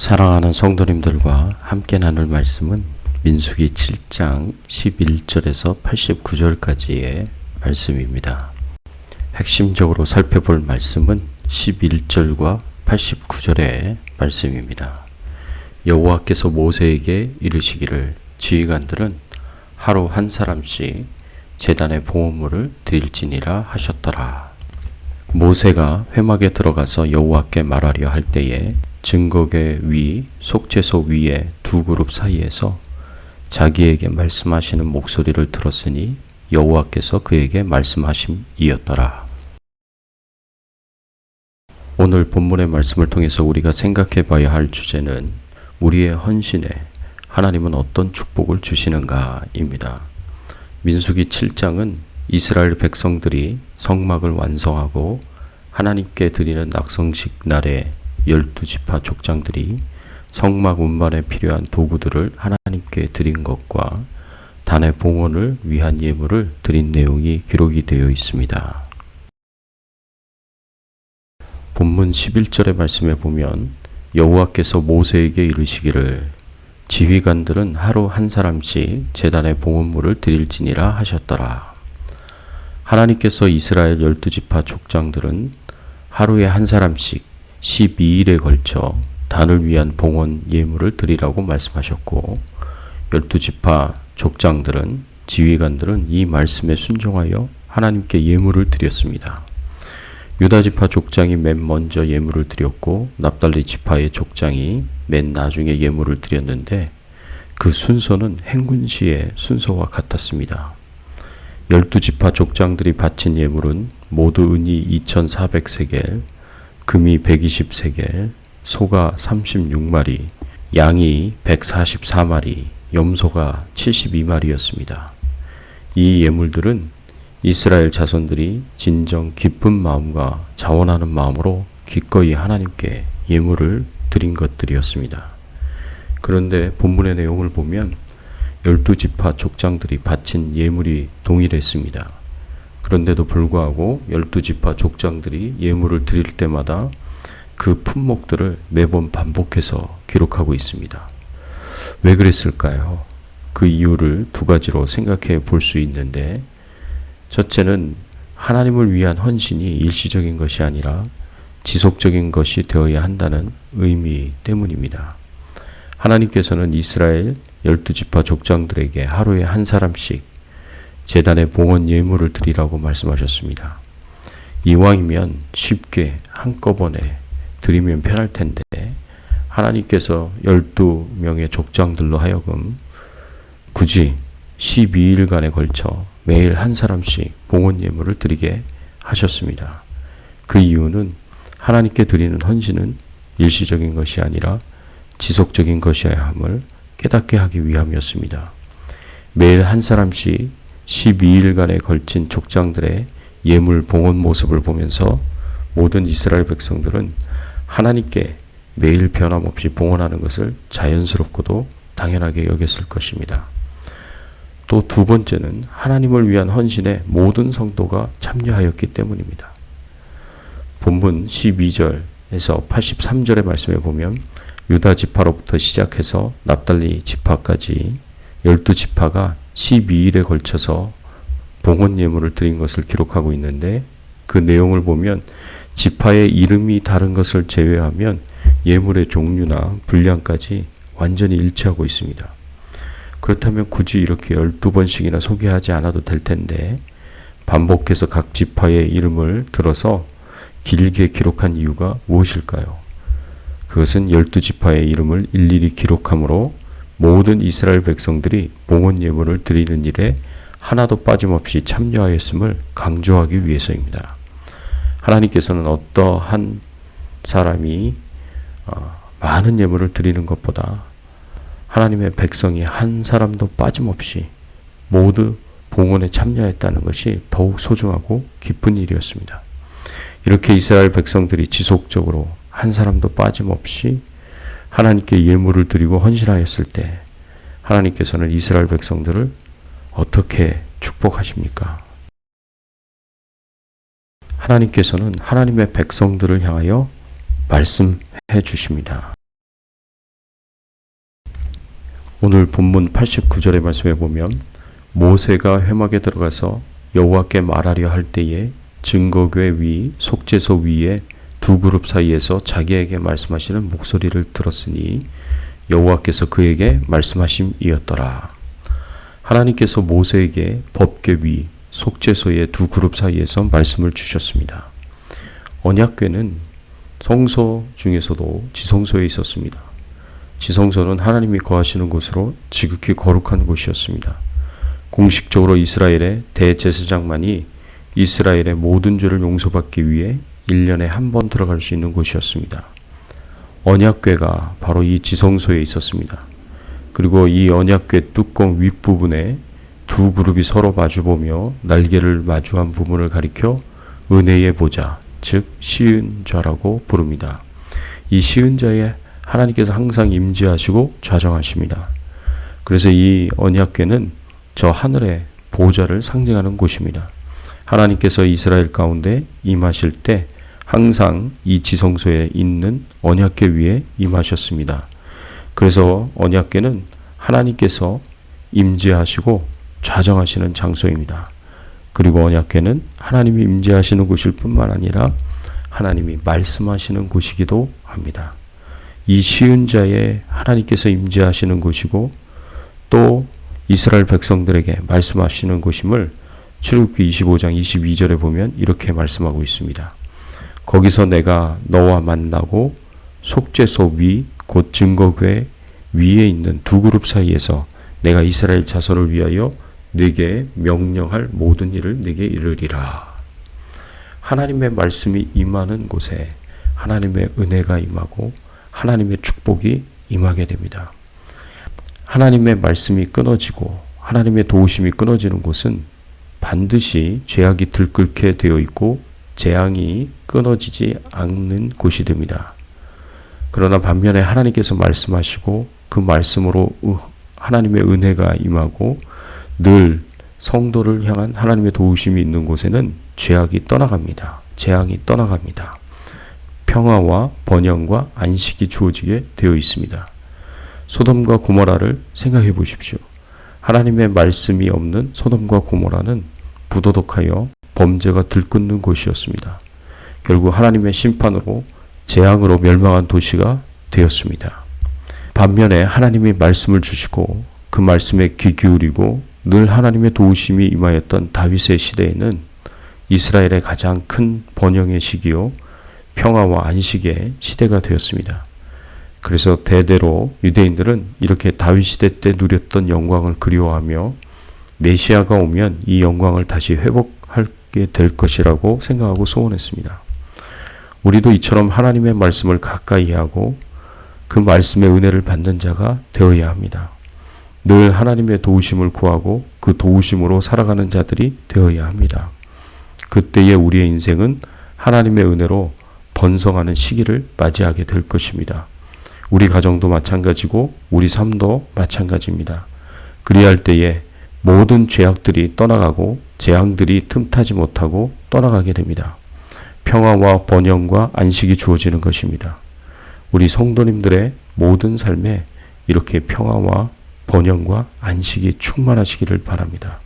사랑하는 성도님들과 함께 나눌 말씀은 민수기 7장 11절에서 89절까지의 말씀입니다. 핵심적으로 살펴볼 말씀은 11절과 89절의 말씀입니다. 여호와께서 모세에게 이르시기를 지휘관들은 하루 한 사람씩 제단의 봉헌물을 드릴지니라 하셨더라. 모세가 회막에 들어가서 여호와께 말하려 할 때에 증거궤 위 속죄소 위에 두 그룹 사이에서 자기에게 말씀하시는 목소리를 들었으니 여호와께서 그에게 말씀하심이었더라. 오늘 본문의 말씀을 통해서 우리가 생각해 봐야 할 주제는 우리의 헌신에 하나님은 어떤 축복을 주시는가입니다. 민수기 7장은 이스라엘 백성들이 성막을 완성하고 하나님께 드리는 낙성식 날에 12지파 족장들이 성막 운반에 필요한 도구들을 하나님께 드린 것과 단의 봉헌을 위한 예물을 드린 내용이 기록이 되어 있습니다. 본문 11절의 말씀에 보면 여호와께서 모세에게 이르시기를 지휘관들은 하루 한 사람씩 제단의 봉헌물을 드릴지니라 하셨더라. 하나님께서 이스라엘 12지파 족장들은 하루에 한 사람씩 12일에 걸쳐 단을 위한 봉헌 예물을 드리라고 말씀하셨고 12지파 족장들은 지휘관들은 이 말씀에 순종하여 하나님께 예물을 드렸습니다. 유다지파 족장이 맨 먼저 예물을 드렸고 납달리 지파의 족장이 맨 나중에 예물을 드렸는데 그 순서는 행군시의 순서와 같았습니다. 12지파 족장들이 바친 예물은 모두 은이 2400세겔, 금이 120세겔, 소가 36마리, 양이 144마리, 염소가 72마리였습니다. 이 예물들은 이스라엘 자손들이 진정 기쁜 마음과 자원하는 마음으로 기꺼이 하나님께 예물을 드린 것들이었습니다. 그런데 본문의 내용을 보면 12지파 족장들이 바친 예물이 동일했습니다. 그런데도 불구하고 12지파 족장들이 예물을 드릴 때마다 그 품목들을 매번 반복해서 기록하고 있습니다. 왜 그랬을까요? 그 이유를 두 가지로 생각해 볼 수 있는데 첫째는 하나님을 위한 헌신이 일시적인 것이 아니라 지속적인 것이 되어야 한다는 의미 때문입니다. 하나님께서는 이스라엘 12지파 족장들에게 하루에 한 사람씩 제단의 봉헌 예물을 드리라고 말씀하셨습니다. 이왕이면 쉽게 한꺼번에 드리면 편할 텐데 하나님께서 12명의 족장들로 하여금 굳이 12일간에 걸쳐 매일 한 사람씩 봉헌 예물을 드리게 하셨습니다. 그 이유는 하나님께 드리는 헌신은 일시적인 것이 아니라 지속적인 것이어야 함을 깨닫게 하기 위함이었습니다. 매일 한 사람씩 12일간에 걸친 족장들의 예물 봉헌 모습을 보면서 모든 이스라엘 백성들은 하나님께 매일 변함없이 봉헌하는 것을 자연스럽고도 당연하게 여겼을 것입니다. 또 두 번째는 하나님을 위한 헌신에 모든 성도가 참여하였기 때문입니다. 본문 12절에서 83절의 말씀에 보면 유다 지파로부터 시작해서 납달리 지파까지 12지파가 12일에 걸쳐서 봉헌 예물을 드린 것을 기록하고 있는데 그 내용을 보면 지파의 이름이 다른 것을 제외하면 예물의 종류나 분량까지 완전히 일치하고 있습니다. 그렇다면 굳이 이렇게 12번씩이나 소개하지 않아도 될 텐데 반복해서 각 지파의 이름을 들어서 길게 기록한 이유가 무엇일까요? 그것은 12지파의 이름을 일일이 기록함으로 모든 이스라엘 백성들이 봉헌 예물을 드리는 일에 하나도 빠짐없이 참여하였음을 강조하기 위해서입니다. 하나님께서는 어떠한 사람이 많은 예물을 드리는 것보다 하나님의 백성이 한 사람도 빠짐없이 모두 봉헌에 참여했다는 것이 더욱 소중하고 기쁜 일이었습니다. 이렇게 이스라엘 백성들이 지속적으로 한 사람도 빠짐없이 하나님께 예물을 드리고 헌신하였을 때 하나님께서는 이스라엘 백성들을 어떻게 축복하십니까? 하나님께서는 하나님의 백성들을 향하여 말씀해 주십니다. 오늘 본문 89절의 말씀에 보면 모세가 회막에 들어가서 여호와께 말하려 할 때에 증거궤 위 속죄소 위에 두 그룹 사이에서 자기에게 말씀하시는 목소리를 들었으니 여호와께서 그에게 말씀하심이었더라. 하나님께서 모세에게 법궤 위 속죄소의 두 그룹 사이에서 말씀을 주셨습니다. 언약궤는 성소 중에서도 지성소에 있었습니다. 지성소는 하나님이 거하시는 곳으로 지극히 거룩한 곳이었습니다. 공식적으로 이스라엘의 대제사장만이 이스라엘의 모든 죄를 용서받기 위해 1년에 한 번 들어갈 수 있는 곳이었습니다. 언약궤가 바로 이 지성소에 있었습니다. 그리고 이 언약궤 뚜껑 윗부분에 두 그룹이 서로 마주보며 날개를 마주한 부분을 가리켜 은혜의 보좌, 즉 시은좌라고 부릅니다. 이 시은좌에 하나님께서 항상 임재하시고 좌정하십니다. 그래서 이 언약궤는 저 하늘의 보좌를 상징하는 곳입니다. 하나님께서 이스라엘 가운데 임하실 때 항상 이 지성소에 있는 언약궤 위에 임하셨습니다. 그래서 언약궤는 하나님께서 임재하시고 좌정하시는 장소입니다. 그리고 언약궤는 하나님이 임재하시는 곳일 뿐만 아니라 하나님이 말씀하시는 곳이기도 합니다. 이 시은자에 하나님께서 임재하시는 곳이고 또 이스라엘 백성들에게 말씀하시는 곳임을 출애굽기 25장 22절에 보면 이렇게 말씀하고 있습니다. 거기서 내가 너와 만나고 속죄소 위 곧 증거궤 위에 있는 두 그룹 사이에서 내가 이스라엘 자손을 위하여 네게 명령할 모든 일을 네게 이르리라. 하나님의 말씀이 임하는 곳에 하나님의 은혜가 임하고 하나님의 축복이 임하게 됩니다. 하나님의 말씀이 끊어지고 하나님의 도우심이 끊어지는 곳은 반드시 죄악이 들끓게 되어 있고 재앙이 끊어지지 않는 곳이 됩니다. 그러나 반면에 하나님께서 말씀하시고 그 말씀으로 하나님의 은혜가 임하고 늘 성도를 향한 하나님의 도우심이 있는 곳에는 죄악이 떠나갑니다. 재앙이 떠나갑니다. 평화와 번영과 안식이 주어지게 되어 있습니다. 소돔과 고모라를 생각해 보십시오. 하나님의 말씀이 없는 소돔과 고모라는 부도덕하여 범죄가 들끓는 곳이었습니다. 결국 하나님의 심판으로 재앙으로 멸망한 도시가 되었습니다. 반면에 하나님이 말씀을 주시고 그 말씀에 귀 기울이고 늘 하나님의 도우심이 임하였던 다윗의 시대에는 이스라엘의 가장 큰 번영의 시기요 평화와 안식의 시대가 되었습니다. 그래서 대대로 유대인들은 이렇게 다윗 시대 때 누렸던 영광을 그리워하며 메시아가 오면 이 영광을 다시 회복하게 될 것이라고 생각하고 소원했습니다. 우리도 이처럼 하나님의 말씀을 가까이 하고 그 말씀의 은혜를 받는 자가 되어야 합니다. 늘 하나님의 도우심을 구하고 그 도우심으로 살아가는 자들이 되어야 합니다. 그때의 우리의 인생은 하나님의 은혜로 번성하는 시기를 맞이하게 될 것입니다. 우리 가정도 마찬가지고 우리 삶도 마찬가지입니다. 그리할 때에 모든 죄악들이 떠나가고 재앙들이 틈타지 못하고 떠나가게 됩니다. 평화와 번영과 안식이 주어지는 것입니다. 우리 성도님들의 모든 삶에 이렇게 평화와 번영과 안식이 충만하시기를 바랍니다.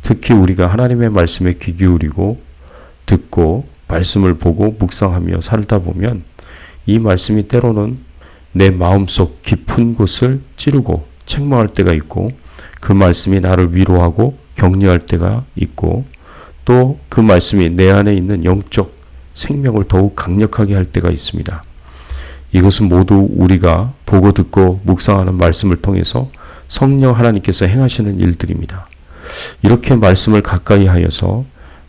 특히 우리가 하나님의 말씀에 귀 기울이고 듣고 말씀을 보고 묵상하며 살다 보면 이 말씀이 때로는 내 마음속 깊은 곳을 찌르고 책망할 때가 있고 그 말씀이 나를 위로하고 격려할 때가 있고 또 그 말씀이 내 안에 있는 영적 생명을 더욱 강력하게 할 때가 있습니다. 이것은 모두 우리가 보고 듣고 묵상하는 말씀을 통해서 성령 하나님께서 행하시는 일들입니다. 이렇게 말씀을 가까이 하여서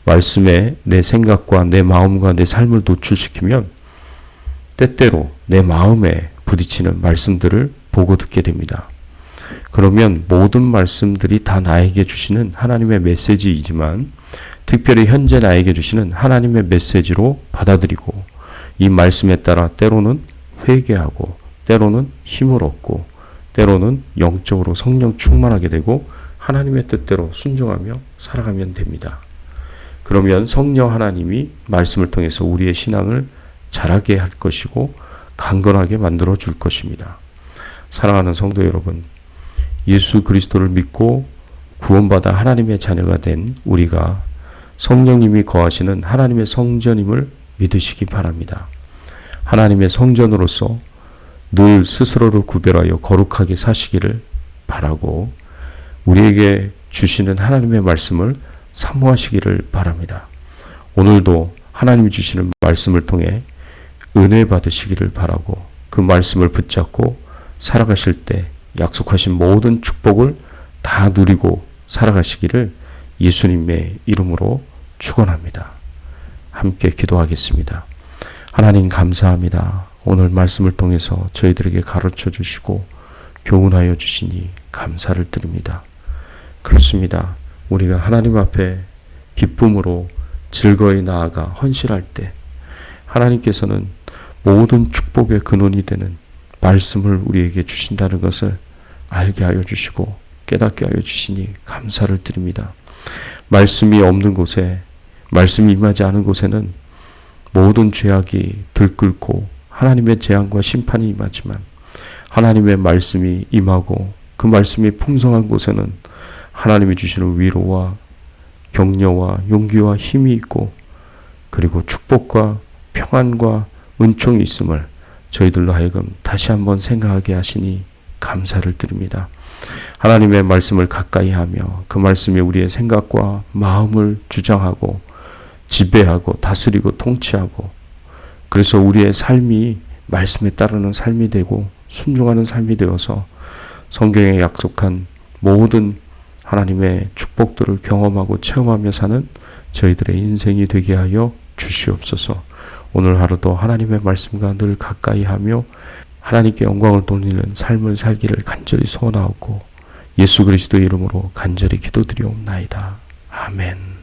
말씀에 내 생각과 내 마음과 내 삶을 노출시키면 때때로 내 마음에 부딪히는 말씀들을 보고 듣게 됩니다. 그러면 모든 말씀들이 다 나에게 주시는 하나님의 메시지이지만 특별히 현재 나에게 주시는 하나님의 메시지로 받아들이고 이 말씀에 따라 때로는 회개하고 때로는 힘을 얻고 때로는 영적으로 성령 충만하게 되고 하나님의 뜻대로 순종하며 살아가면 됩니다. 그러면 성령 하나님이 말씀을 통해서 우리의 신앙을 자라게 할 것이고 강건하게 만들어 줄 것입니다. 사랑하는 성도 여러분, 예수 그리스도를 믿고 구원받아 하나님의 자녀가 된 우리가 성령님이 거하시는 하나님의 성전임을 믿으시기 바랍니다. 하나님의 성전으로서 늘 스스로를 구별하여 거룩하게 사시기를 바라고 우리에게 주시는 하나님의 말씀을 사모하시기를 바랍니다. 오늘도 하나님이 주시는 말씀을 통해 은혜 받으시기를 바라고 그 말씀을 붙잡고 살아가실 때 약속하신 모든 축복을 다 누리고 살아가시기를 예수님의 이름으로 축원합니다. 함께 기도하겠습니다. 하나님 감사합니다. 오늘 말씀을 통해서 저희들에게 가르쳐 주시고 교훈하여 주시니 감사를 드립니다. 그렇습니다. 우리가 하나님 앞에 기쁨으로 즐거이 나아가 헌신할 때 하나님께서는 모든 축복의 근원이 되는 말씀을 우리에게 주신다는 것을 알게 하여 주시고 깨닫게 하여 주시니 감사를 드립니다. 말씀이 없는 곳에, 말씀이 임하지 않은 곳에는 모든 죄악이 들끓고 하나님의 재앙과 심판이 임하지만 하나님의 말씀이 임하고 그 말씀이 풍성한 곳에는 하나님이 주시는 위로와 격려와 용기와 힘이 있고 그리고 축복과 평안과 은총이 있음을 저희들로 하여금 다시 한번 생각하게 하시니 감사를 드립니다. 하나님의 말씀을 가까이 하며 그 말씀이 우리의 생각과 마음을 주장하고 지배하고 다스리고 통치하고 그래서 우리의 삶이 말씀에 따르는 삶이 되고 순종하는 삶이 되어서 성경에 약속한 모든 하나님의 축복들을 경험하고 체험하며 사는 저희들의 인생이 되게 하여 주시옵소서. 오늘 하루도 하나님의 말씀과 늘 가까이 하며 하나님께 영광을 돌리는 삶을 살기를 간절히 소원하고 예수 그리스도의 이름으로 간절히 기도드리옵나이다. 아멘.